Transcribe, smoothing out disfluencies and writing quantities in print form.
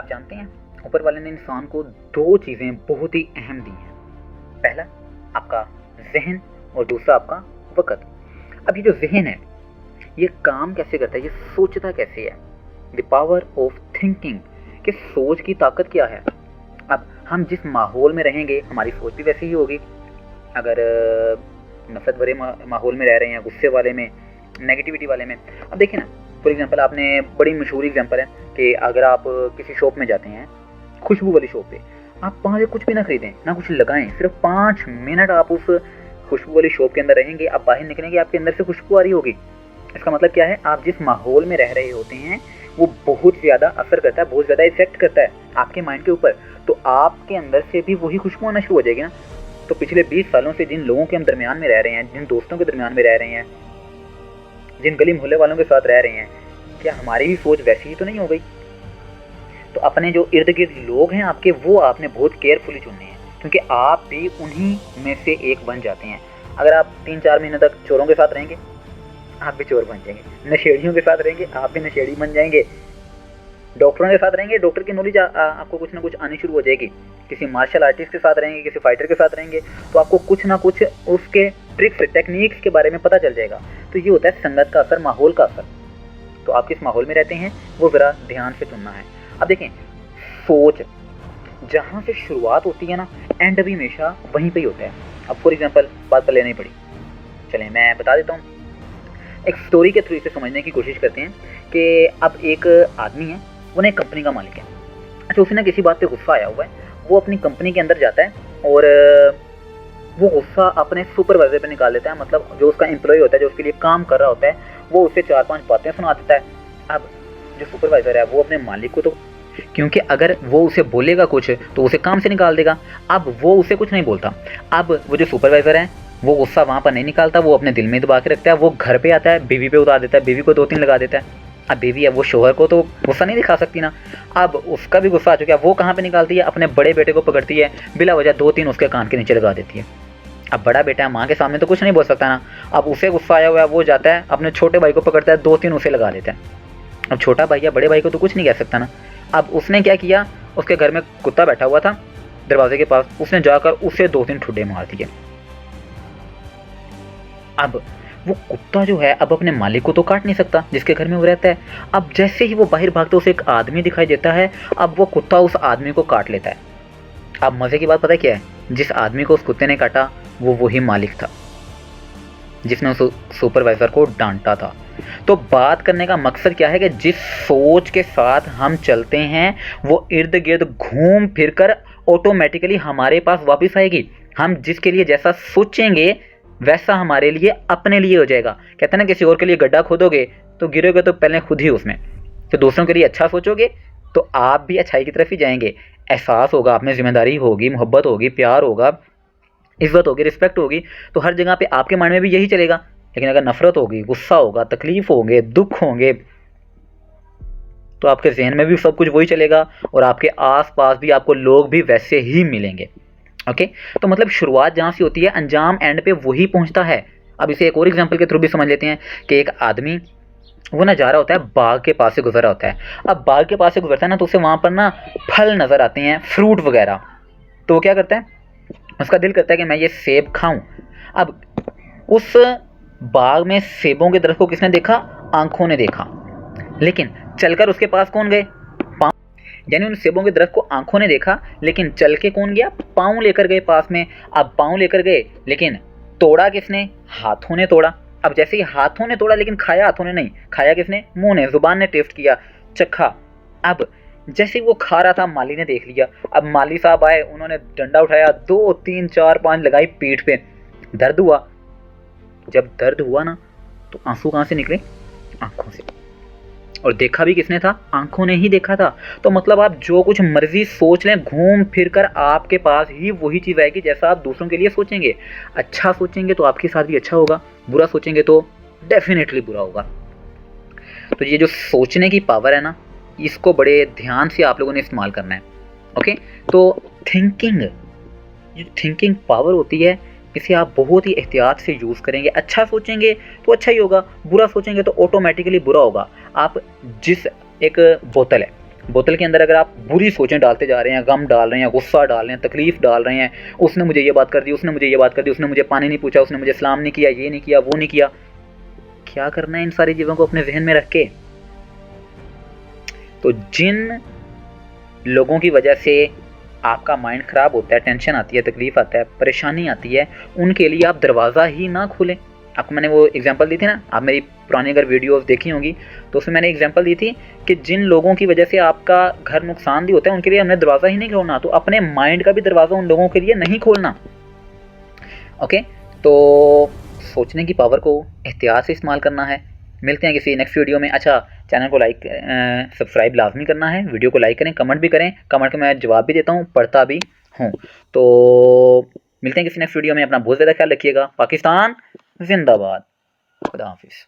आप जानते हैं ऊपर वाले ने इंसान को दो चीज़ें बहुत ही अहम दी हैं। पहला आपका जहन और दूसरा आपका वक़्त। अब ये जो जहन है ये काम कैसे करता है, ये सोचता कैसे है, द पावर ऑफ थिंकिंग, कि सोच की ताकत क्या है। अब हम जिस माहौल में रहेंगे हमारी सोच भी वैसी ही होगी। अगर नफरत भरे माहौल में रह रहे हैं, गुस्से वाले में, नेगेटिविटी वाले में, अब देखिए ना, फॉर एग्जांपल आपने बड़ी मशहूर एग्जांपल है कि अगर आप किसी शॉप में जाते हैं, खुशबू वाली शॉप पे, आप वहाँ से कुछ भी ना खरीदें, ना कुछ लगाएं, सिर्फ 5 मिनट आप उस खुशबू वाली शॉप के अंदर रहेंगे, आप बाहर निकलेंगे, आपके अंदर से खुशबू आ रही होगी। इसका मतलब क्या है, आप जिस माहौल में रह रहे होते हैं वो बहुत ज़्यादा असर करता है, बहुत ज़्यादा इफेक्ट करता है आपके माइंड के ऊपर। तो आपके अंदर से भी वही खुशबू आना शुरू हो जाएगी ना। तो पिछले 20 सालों से जिन लोगों के हम दरमियान में रह रहे हैं, जिन दोस्तों के दरमियान में रह रहे हैं, जिन गली मोहल्ले वालों के साथ रह रहे हैं, क्या हमारी भी सोच वैसी ही तो नहीं हो गई? तो अपने जो इर्द गिर्द लोग हैं आपके, वो आपने बहुत केयरफुली चुनने हैं, क्योंकि आप भी उन्हीं में से एक बन जाते हैं। अगर आप 3-4 महीने तक चोरों के साथ रहेंगे, आप भी चोर बन जाएंगे। नशेड़ियों के साथ रहेंगे, आप भी नशेड़ी बन जाएंगे। डॉक्टरों के साथ रहेंगे, डॉक्टर की नॉलेज आपको कुछ ना कुछ आनी शुरू हो जाएगी। किसी मार्शल आर्टिस्ट के साथ रहेंगे, किसी फाइटर के साथ रहेंगे, तो आपको कुछ ना कुछ उसके ट्रिक्स टेक्निक्स के बारे में पता चल जाएगा। तो ये होता है संगत का असर, माहौल का असर। तो आप किस माहौल में रहते हैं वो ज़रा ध्यान से चुनना है। अब देखें, सोच जहाँ से शुरुआत होती है ना, एंड भी हमेशा वहीं पे ही होता है। अब फॉर एग्जांपल बात कर लेनी पड़ी, चलें मैं बता देता हूँ। एक स्टोरी के थ्रू इसे समझने की कोशिश करते हैं कि अब एक आदमी है, वो ना एक कंपनी का मालिक है। अच्छा, उसे ना किसी बात पे गुस्सा आया हुआ है। वो अपनी कंपनी के अंदर जाता है और वो गुस्सा अपने सुपरवाइजर पे निकाल देता है। मतलब जो उसका एम्प्लॉय होता है, जो उसके लिए काम कर रहा होता है, वो उसे 4-5 बातें सुना देता है। अब जो सुपरवाइजर है वो अपने मालिक को, तो क्योंकि अगर वो उसे बोलेगा कुछ तो उसे काम से निकाल देगा, अब वो उसे कुछ नहीं बोलता। अब वो जो सुपरवाइजर है वो गुस्सा वहाँ पर नहीं निकालता, वो अपने दिल में दबा के रखता है। वो घर पे आता है, बीवी पे उतार देता है, बीवी को 2-3 लगा देता है। अब बीवी है, वो शोहर को तो गुस्सा नहीं दिखा सकती ना। अब उसका भी गुस्सा आ चुका है, वो कहाँ पे निकालती है, अपने बड़े बेटे को पकड़ती है, बिला वजह 2-3 उसके कान के नीचे लगा देती है। अब बड़ा बेटा है, माँ के सामने तो कुछ नहीं बोल सकता ना। अब उसे गुस्सा आया हुआ है, वो जाता है अपने छोटे भाई को पकड़ता है, 2-3 उसे लगा देता है। अब छोटा भाई या बड़े भाई को तो कुछ नहीं कह सकता ना। अब उसने क्या किया, उसके घर में कुत्ता बैठा हुआ था दरवाजे के पास, उसने जाकर उसे 2-3 ठुड्डे मार दिए। अब वो कुत्ता जो है अब अपने मालिक को तो काट नहीं सकता जिसके घर में वो रहता है। अब जैसे ही वो बाहर भागता है, उसे एक आदमी दिखाई देता है। अब वो कुत्ता उस आदमी को काट लेता है। अब मज़े की बात पता है क्या है, जिस आदमी को उस कुत्ते ने काटा वो वही मालिक था जिसने उस सुपरवाइज़र को डांटा था। तो बात करने का मकसद क्या है कि जिस सोच के साथ हम चलते हैं वो इर्द गिर्द घूम फिर कर ऑटोमेटिकली हमारे पास वापस आएगी। हम जिसके लिए जैसा सोचेंगे वैसा हमारे लिए अपने लिए हो जाएगा। कहते हैं ना, किसी और के लिए गड्ढा खोदोगे तो गिरोगे तो पहले खुद ही उसमें। तो दूसरों के लिए अच्छा सोचोगे तो आप भी अच्छाई की तरफ ही जाएंगे। एहसास होगा, आप में जिम्मेदारी होगी, मोहब्बत होगी, प्यार होगा, इज्जत होगी, रिस्पेक्ट होगी, तो हर जगह पे आपके माइंड में भी यही चलेगा। लेकिन अगर नफरत होगी, गुस्सा होगा, तकलीफ होंगे, दुख होंगे, तो आपके जहन में भी सब कुछ वही चलेगा और आपके आसपास भी आपको लोग भी वैसे ही मिलेंगे। ओके, तो मतलब शुरुआत जहाँ से होती है अंजाम एंड पे वही पहुँचता है। अब इसे एक और एग्जांपल के थ्रू भी समझ लेते हैं कि एक आदमी वो ना जा रहा होता है, बाग के पास से गुजर रहा होता है। अब बाग के पास से गुजरता है ना, तो उसे वहाँ पर ना फल नज़र आते हैं, फ्रूट वगैरह। तो वो क्या करता है, उसका दिल करता है कि मैं ये सेब खाऊं। अब उस बाग में सेबों के दरख्त को किसने देखा, आंखों ने देखा। लेकिन चलकर उसके पास कौन गए, पाँव। यानी उन सेबों के दरख्त को आंखों ने देखा, लेकिन चल के कौन गया, पाँव लेकर गए पास में। अब पाँव लेकर गए, लेकिन तोड़ा किसने, हाथों ने तोड़ा। अब जैसे ही हाथों ने तोड़ा, लेकिन खाया हाथों ने नहीं, खाया किसने, मुंह ने, जुबान ने टेस्ट किया, चखा। अब जैसे ही वो खा रहा था, माली ने देख लिया। अब माली साहब आए, उन्होंने डंडा उठाया, 2-3-4-5 लगाई पीठ पे। दर्द हुआ। जब दर्द हुआ ना, तो आंसू कहाँ से निकले, आंखों से। और देखा भी किसने था, आंखों ने ही देखा था। तो मतलब आप जो कुछ मर्जी सोच लें, घूम फिर कर आपके पास ही वही चीज़ आएगी जैसा आप दूसरों के लिए सोचेंगे। अच्छा सोचेंगे तो आपके साथ भी अच्छा होगा, बुरा सोचेंगे तो डेफिनेटली बुरा होगा। तो ये जो सोचने की पावर है ना, इसको बड़े ध्यान से आप लोगों ने इस्तेमाल करना है। ओके, तो थिंकिंग, जो थिंकिंग पावर होती है, इसे आप बहुत ही एहतियात से यूज़ करेंगे। अच्छा सोचेंगे तो अच्छा ही होगा, बुरा सोचेंगे तो ऑटोमेटिकली बुरा होगा। आप जिस एक बोतल है, बोतल के अंदर अगर आप बुरी सोचें डालते जा रहे हैं, गम डाल रहे हैं, गुस्सा डाल रहे हैं, तकलीफ़ डाल रहे हैं, उसने मुझे ये बात कर दी, उसने मुझे ये बात कर दी, उसने मुझे पानी नहीं पूछा, उसने मुझे सलाम नहीं किया, ये नहीं किया, वो नहीं किया, क्या करना है इन सारी चीज़ों को अपने जहन में रख के। तो जिन लोगों की वजह से आपका माइंड ख़राब होता है, टेंशन आती है, तकलीफ़ आता है, परेशानी आती है, उनके लिए आप दरवाज़ा ही ना खोलें। आपको मैंने वो एग्जांपल दी थी ना, आप मेरी पुरानी अगर वीडियोस देखी होंगी तो उसमें मैंने एग्जांपल दी थी कि जिन लोगों की वजह से आपका घर नुकसान भी होता है उनके लिए हमने दरवाज़ा ही नहीं खोलना, तो अपने माइंड का भी दरवाज़ा उन लोगों के लिए नहीं खोलना। ओके, तो सोचने की पावर को एहतियात से इस्तेमाल करना है। मिलते हैं किसी नेक्स्ट वीडियो में। अच्छा, चैनल को लाइक सब्सक्राइब लाजमी करना है, वीडियो को लाइक करें, कमेंट भी करें, कमेंट को मैं जवाब भी देता हूँ, पढ़ता भी हूँ। तो मिलते हैं किसी नेक्स्ट वीडियो में। अपना बहुत ज़्यादा ख्याल रखिएगा। पाकिस्तान जिंदाबाद। खुदा हाफिज़।